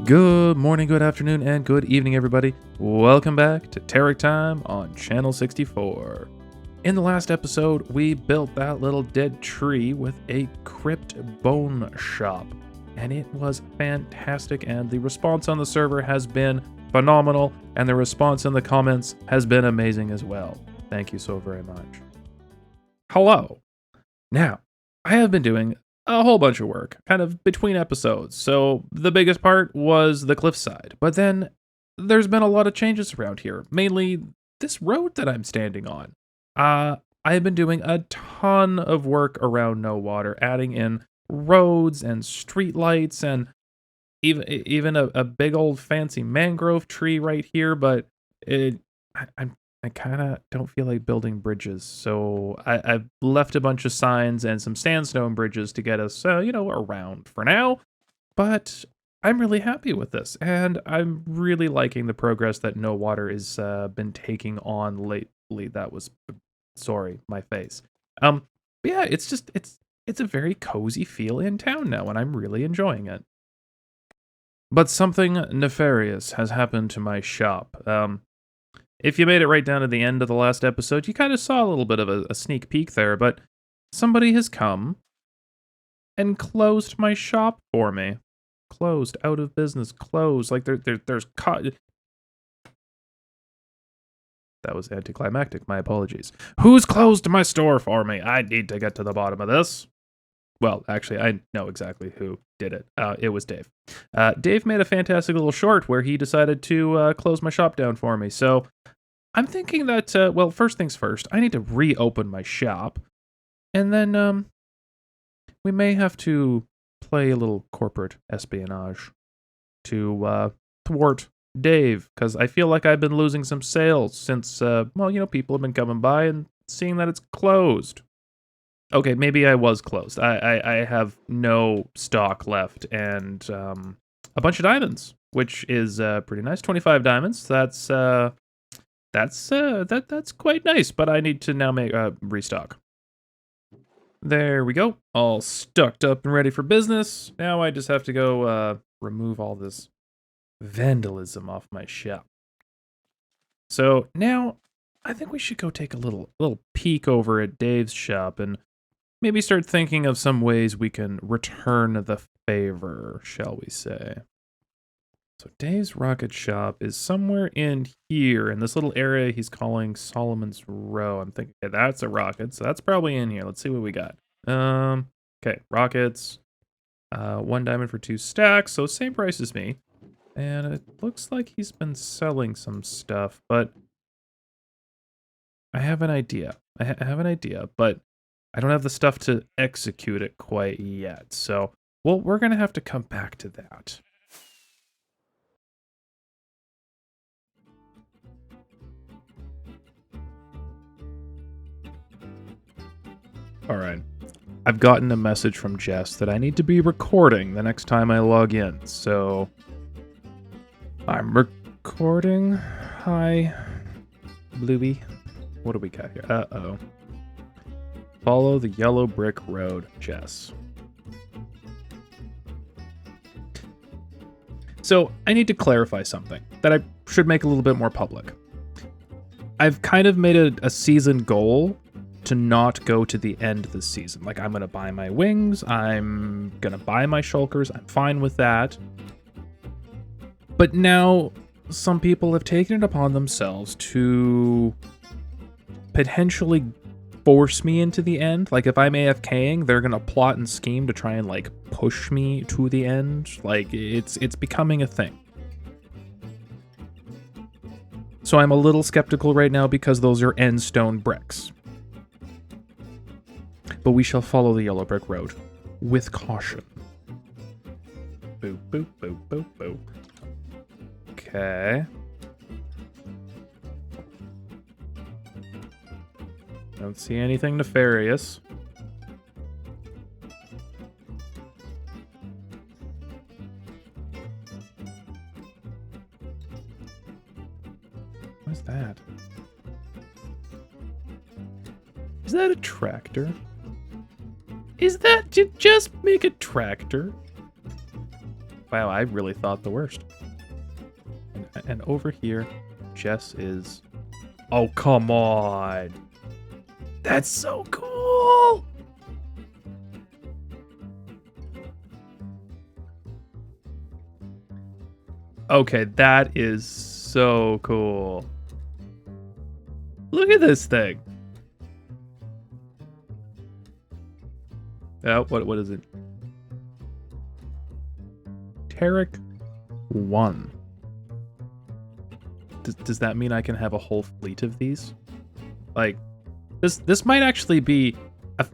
Good morning, good afternoon, and good evening, everybody. Welcome back to TerickTime on Channel64. In the last episode, we built that little dead tree with a crypt bone shop, and it was fantastic, and the response on the server has been phenomenal, and the response in the comments has been amazing as well. Thank you so very much. Hello. Now, I have been doing a whole bunch of work, kind of between episodes. So the biggest part was the cliffside. But then there's been a lot of changes around here, mainly this road that I'm standing on. I have been doing a ton of work around No Water, adding in roads and streetlights and even a big old fancy mangrove tree right here, but I kind of don't feel like building bridges, so I've left a bunch of signs and some sandstone bridges to get us, around for now. But I'm really happy with this, and I'm really liking the progress that No Water has been taking on lately. Sorry, my face. But yeah, it's a very cozy feel in town now, and I'm really enjoying it. But something nefarious has happened to my shop. If you made it right down to the end of the last episode, you kind of saw a little bit of a sneak peek there, but somebody has come and closed my shop for me. Closed, out of business, closed. Like there's That was anticlimactic, my apologies. Who's closed my store for me? I need to get to the bottom of this. Well, actually, I know exactly who did it. It was Dave. Dave made a fantastic little short where he decided to close my shop down for me. So I'm thinking that, well, first things first, I need to reopen my shop. And then we may have to play a little corporate espionage to thwart Dave, because I feel like I've been losing some sales since, people have been coming by and seeing that it's closed. Okay, maybe I was closed. I have no stock left and a bunch of diamonds, which is pretty nice. 25 diamonds. That's quite nice. But I need to now make restock. There we go. All stocked up and ready for business. Now I just have to go remove all this vandalism off my shop. So now I think we should go take a little peek over at Dave's shop and maybe start thinking of some ways we can return the favor, shall we say. So Dave's rocket shop is somewhere in here, in this little area he's calling Solomon's Row. I'm thinking, okay, that's a rocket, so that's probably in here. Let's see what we got. Okay, rockets. 1 diamond for 2 stacks, so same price as me. And it looks like he's been selling some stuff, but I have an idea. I have an idea, but I don't have the stuff to execute it quite yet, so we're going to have to come back to that. Alright, I've gotten a message from Jess that I need to be recording the next time I log in, so I'm recording. Hi, Bluey. What do we got here? Uh-oh. Follow the yellow brick road, Jess. So, I need to clarify something that I should make a little bit more public. I've kind of made a season goal to not go to the end of the season. Like, I'm going to buy my wings, I'm going to buy my shulkers, I'm fine with that. But now, some people have taken it upon themselves to potentially force me into the end. Like, if I'm AFKing, they're gonna plot and scheme to try and, like, push me to the end. Like, it's becoming a thing. So I'm a little skeptical right now because those are end stone bricks. But we shall follow the yellow brick road with caution. Boo, boo, boo, boo, boo. Okay. Don't see anything nefarious. What is that? Is that a tractor? Is that just make a tractor? Wow, I really thought the worst. And over here, Jess is... Oh, come on. That's so cool. Okay, that is so cool. Look at this thing. Oh, what is it? Terrick 1. Does that mean I can have a whole fleet of these? Like, this might actually be a...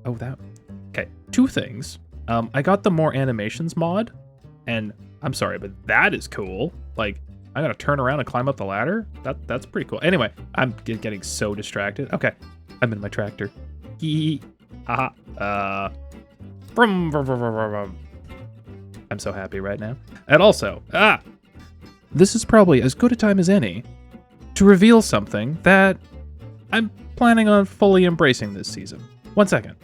Oh, that... Okay, 2 things. I got the more animations mod, and I'm sorry, but that is cool. Like, I gotta turn around and climb up the ladder? That's pretty cool. Anyway, I'm getting so distracted. Okay, I'm in my tractor. Haha. Vroom, vroom, vroom, vroom, vroom. I'm so happy right now. And also, this is probably as good a time as any to reveal something that I'm planning on fully embracing this season. 1 second.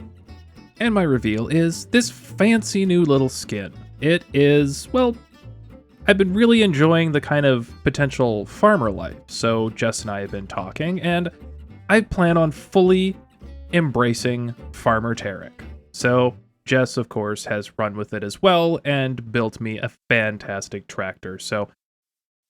And my reveal is this fancy new little skin. It is, well, I've been really enjoying the kind of potential farmer life, so Jess and I have been talking, and I plan on fully embracing Farmer Terrick. So Jess, of course, has run with it as well and built me a fantastic tractor. So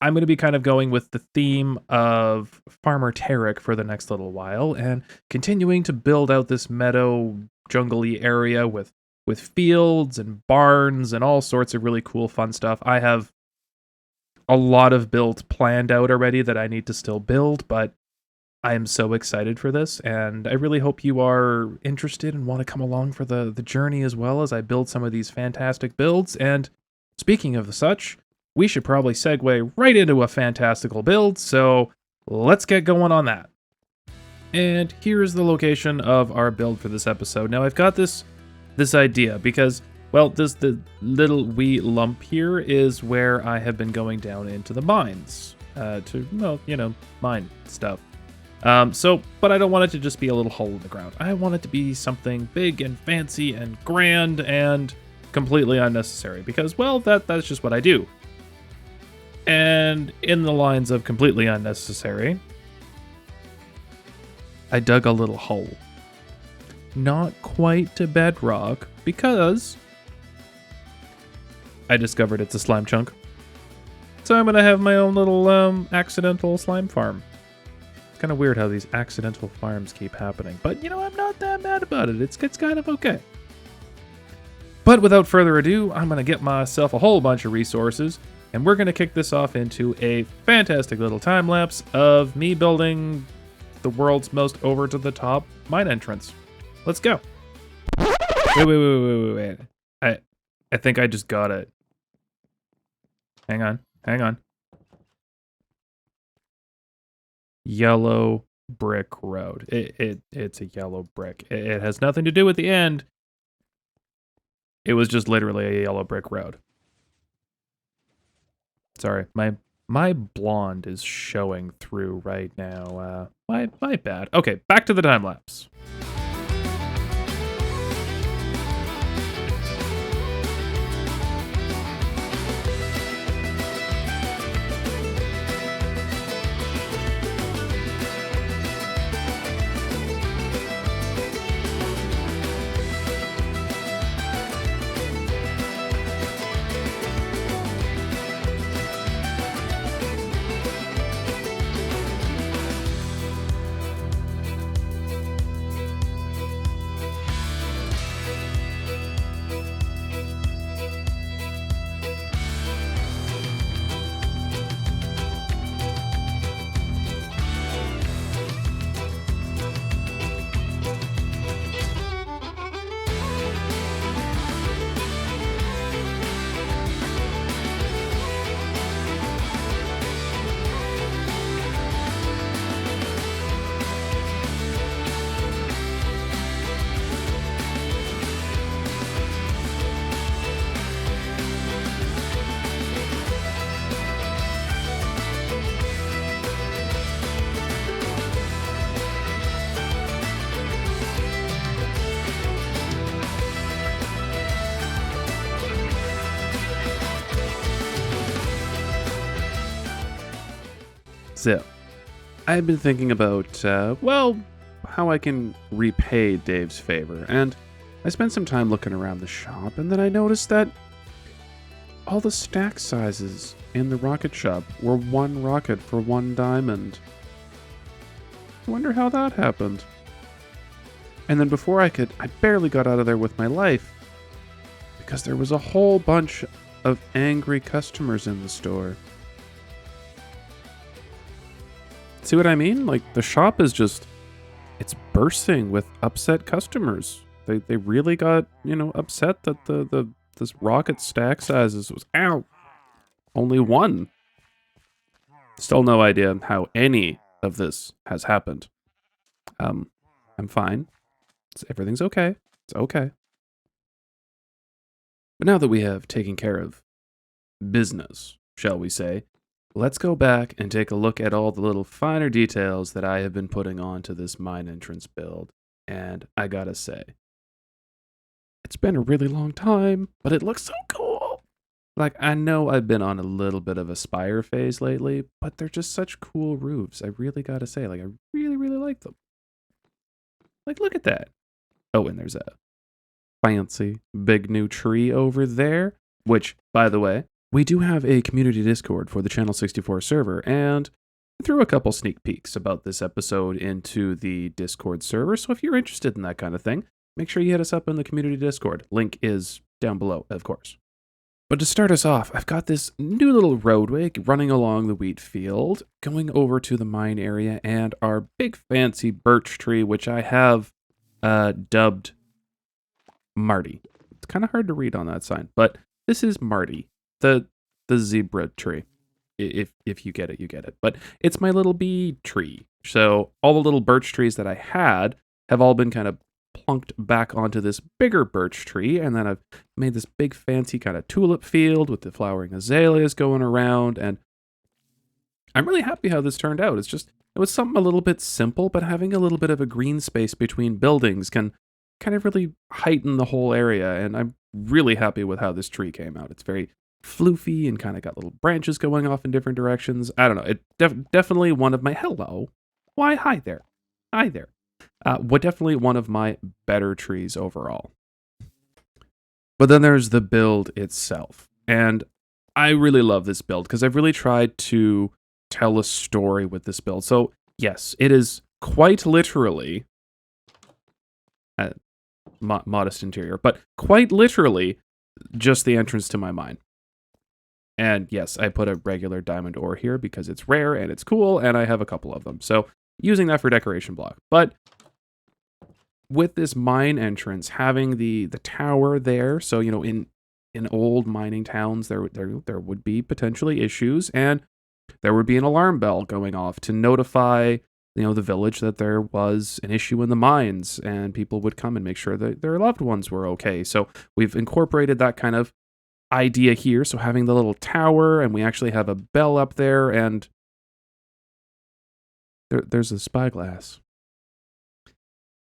I'm going to be kind of going with the theme of Farmer Terrick for the next little while and continuing to build out this meadow, jungly area with fields and barns and all sorts of really cool, fun stuff. I have a lot of builds planned out already that I need to still build, but I am so excited for this, and I really hope you are interested and want to come along for the journey as well as I build some of these fantastic builds. And speaking of such, we should probably segue right into a fantastical build, so let's get going on that. And here's the location of our build for this episode. Now, I've got this idea because, well, the little wee lump here is where I have been going down into the mines to, well, you know, mine stuff. But I don't want it to just be a little hole in the ground. I want it to be something big and fancy and grand and completely unnecessary because, well, that's just what I do. And in the lines of completely unnecessary, I dug a little hole. Not quite to bedrock because I discovered it's a slime chunk. So I'm going to have my own little accidental slime farm. Kind of weird how these accidental farms keep happening, but you know, I'm not that mad about it. It's kind of okay. But without further ado, I'm going to get myself a whole bunch of resources, and we're going to kick this off into a fantastic little time lapse of me building the world's most over to the top mine entrance. Let's go. Wait. I think I just got it. Hang on. Yellow brick road. It's a yellow brick. It has nothing to do with the end. It was just literally a yellow brick road. Sorry, my blonde is showing through right now. My bad. Okay, back to the time lapse. So, I've been thinking about, well, how I can repay Dave's favor, and I spent some time looking around the shop, and then I noticed that all the stack sizes in the rocket shop were one rocket for one diamond. I wonder how that happened. And then before I barely got out of there with my life, because there was a whole bunch of angry customers in the store. See what I mean? Like, the shop is just, it's bursting with upset customers. They really got, upset that this rocket stack sizes was, only one. Still no idea how any of this has happened. I'm fine. Everything's okay. It's okay. But now that we have taken care of business, shall we say, let's go back and take a look at all the little finer details that I have been putting onto this mine entrance build. And I gotta say, it's been a really long time, but it looks so cool. Like, I know I've been on a little bit of a Spire phase lately, but they're just such cool roofs. I really gotta say, like, I really, really like them. Like, look at that. Oh, and there's a fancy big new tree over there, which, by the way, we do have a community Discord for the Channel64 server, and I threw a couple sneak peeks about this episode into the Discord server, so if you're interested in that kind of thing, make sure you hit us up in the community Discord. Link is down below, of course. But to start us off, I've got this new little roadway running along the wheat field, going over to the mine area, and our big fancy birch tree, which I have dubbed Marty. It's kind of hard to read on that sign, but this is Marty, the zebra tree. If you get it, you get it. But it's my little bee tree. So all the little birch trees that I had have all been kind of plunked back onto this bigger birch tree, and then I've made this big fancy kind of tulip field with the flowering azaleas going around, and I'm really happy how this turned out. It was something a little bit simple, but having a little bit of a green space between buildings can kind of really heighten the whole area, and I'm really happy with how this tree came out. It's very floofy and kind of got little branches going off in different directions. I don't know. It definitely one of my hello. Why, hi there. Hi there. Definitely one of my better trees overall. But then there's the build itself. And I really love this build because I've really tried to tell a story with this build. So yes, it is quite literally modest interior, but quite literally just the entrance to my mine. And yes, I put a regular diamond ore here because it's rare and it's cool, and I have a couple of them. So using that for decoration block. But with this mine entrance, having the tower there, so in old mining towns there would be potentially issues, and there would be an alarm bell going off to notify the village that there was an issue in the mines, and people would come and make sure that their loved ones were okay. So we've incorporated that kind of idea here. So having the little tower, and we actually have a bell up there, and there's a spyglass.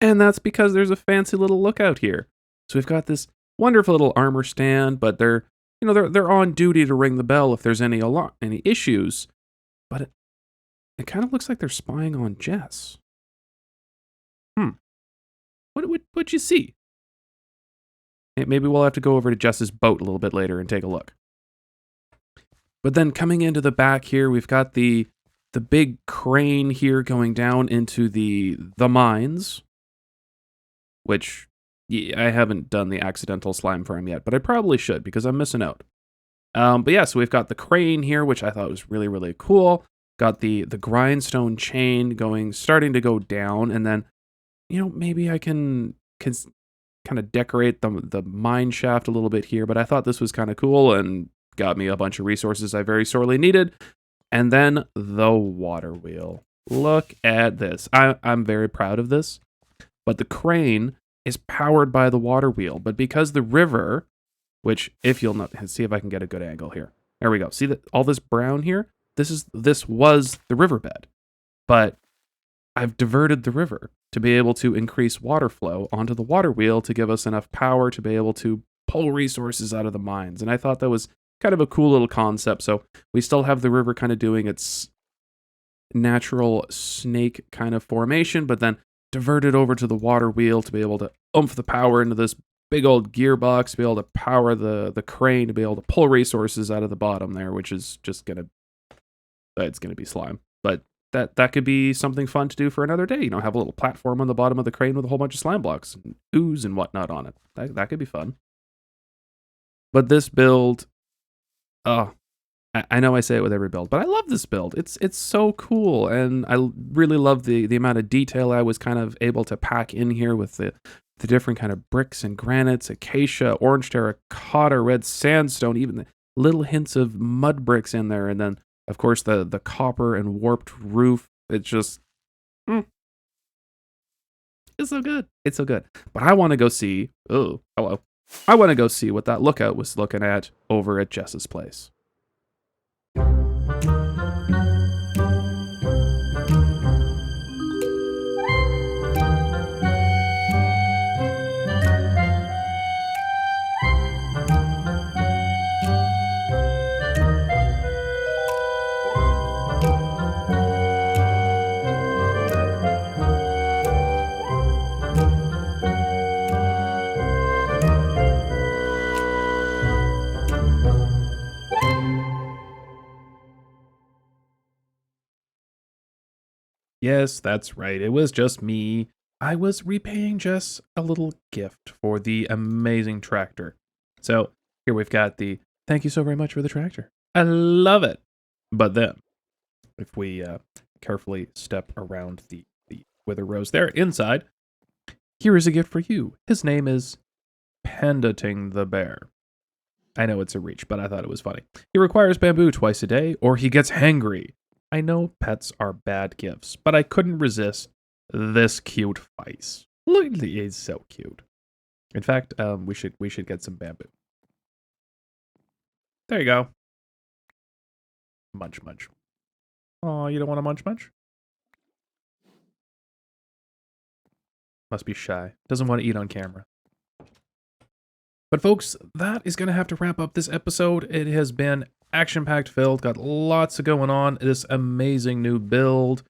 And that's because there's a fancy little lookout here. So we've got this wonderful little armor stand, but they're on duty to ring the bell if there's any issues. But it kind of looks like they're spying on Jess. What'd you see? Maybe we'll have to go over to Jess's boat a little bit later and take a look. But then coming into the back here, we've got the big crane here going down into the mines, which I haven't done the accidental slime farm yet, but I probably should because I'm missing out. But yeah, so we've got the crane here, which I thought was really, really cool. Got the grindstone chain starting to go down, and then, maybe I can kind of decorate the mine shaft a little bit here, but I thought this was kind of cool and got me a bunch of resources I very sorely needed. And then the water wheel. Look at this. I'm very proud of this, but the crane is powered by the water wheel, but because the river, which if you'll not see if I can get a good angle here. There we go. See that all this brown here? This was the riverbed, but I've diverted the river to be able to increase water flow onto the water wheel to give us enough power to be able to pull resources out of the mines. And I thought that was kind of a cool little concept. So we still have the river kind of doing its natural snake kind of formation, but then diverted over to the water wheel to be able to oomph the power into this big old gearbox, to be able to power the crane, to be able to pull resources out of the bottom there, which is just it's gonna be slime. But that could be something fun to do for another day. Have a little platform on the bottom of the crane with a whole bunch of slime blocks and ooze and whatnot on it. That could be fun. But this build, oh, I know I say it with every build, but I love this build. It's so cool, and I really love the amount of detail I was kind of able to pack in here with the different kind of bricks and granites, acacia, orange terracotta, red sandstone, even the little hints of mud bricks in there, and then of course the copper and warped roof. It's just, it's so good. It's so good. But I want to go see. Oh, hello. I want to go see what that lookout was looking at over at Jess's place. Yes, that's right. It was just me. I was repaying Jess a little gift for the amazing tractor. So here we've got the thank you so very much for the tractor. I love it. But then, if we carefully step around the wither rows there inside, here is a gift for you. His name is Pandating the Bear. I know it's a reach, but I thought it was funny. He requires bamboo twice a day, or he gets hangry. I know pets are bad gifts, but I couldn't resist this cute face. Look, he's so cute. In fact, we should get some bamboo. There you go. Munch, munch. Oh, you don't want to munch, munch? Must be shy. Doesn't want to eat on camera. But folks, that is going to have to wrap up this episode. It has been action-packed filled, got lots of going on. This amazing new build,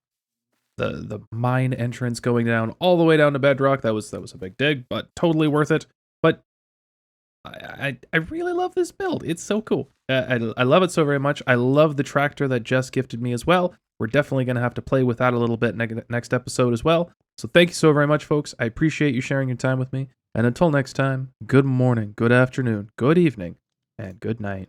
the mine entrance going down all the way down to bedrock. That was a big dig, but totally worth it. But I really love this build. It's so cool. I love it so very much. I love the tractor that Jess gifted me as well. We're definitely going to have to play with that a little bit next episode as well. So thank you so very much, folks. I appreciate you sharing your time with me. And until next time, good morning, good afternoon, good evening, and good night.